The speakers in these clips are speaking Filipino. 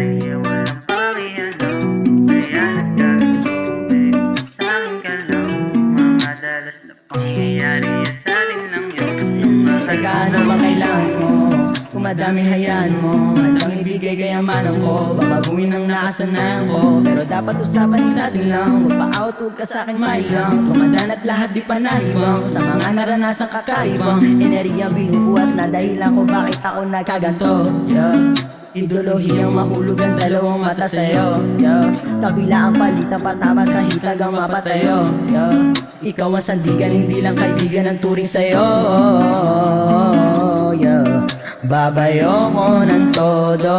mangyari walang pakialam. Kaya nagkaganto sa'kin ka lang. Mga dalas na pangyayari at sa'tin lang yun. Teka, ano ba kailangan mo? Kung madami hayaan mo, at ang ibigay kayamanan ko. Baka buwin ang nakasanayan ko, pero dapat usapan sa atin lang. Huwag pa-out, huwag ka sa'kin mailang. Tumadaan at lahat di pa nahibang sa mga naranasang kakaibang enerhiya binubuhat na dahilan ko bakit ako nagkaganto. Idolohiyang mahulog ang dalawang mata sa'yo. Kabila ang palitan patama sa hitag ang mapatayo. Ikaw ang sandigan, hindi lang kaibigan ang turing sa'yo. Babayo ko ng todo,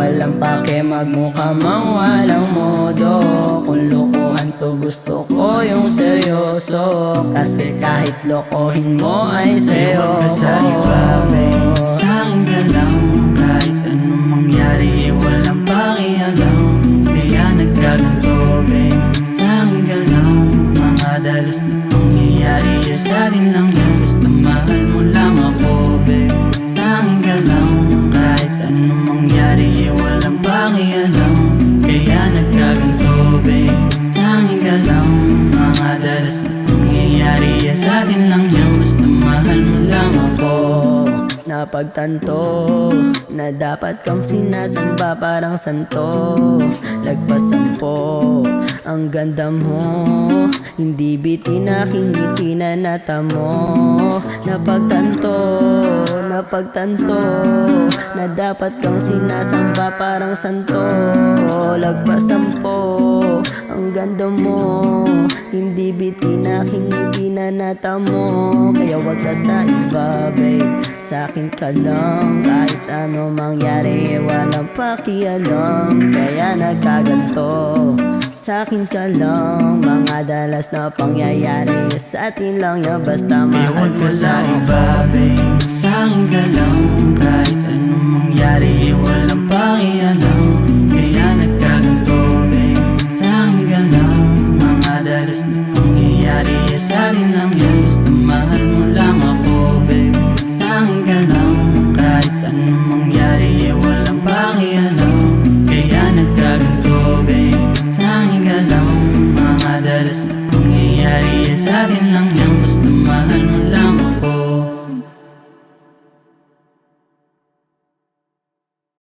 walang pake magmukha mang walang modo. Kung lokohan to gusto ko yung seryoso, kasi kahit lokohin mo ay sa'yo. Huwag ka sa iba, babe, sa'kin ka lang. Kahit anong mangyari walang pakialam. Kaya nagkaganto, babe, sa'kin ka lang. Mga dalos na pangyayari sa'tin lang yan. Basta mahal mo lang ako, babe, sa'kin ka lang. Kahit anong mangyari walang pakialam. Kaya nagkaganto, babe, sa'kin ka lang. Mga dalos na pangyayari sa'tin lang yan. Basta mahal mo lang ako. Napagtanto na dapat kang sinasamba parang santo. Lagpasan po ang ganda mo, hindi bitin aking ngiti na natamo. Napagtanto na dapat kang sinasamba parang santo. Lagpasan po ang ganda mo, hindi bitin aking ngiti na natamo. Kaya wag ka sa iba, babe, sa'kin ka lang. Kahit ano mangyari walang pakialam. Kaya nagkaganto, sa'kin ka lang. Mga dalas na pangyayari sa'tin lang yan. Basta mahal Huwag mo ka sa lang iba, babe, sa'kin ka lang. Kahit anong mangyari walang pakialam.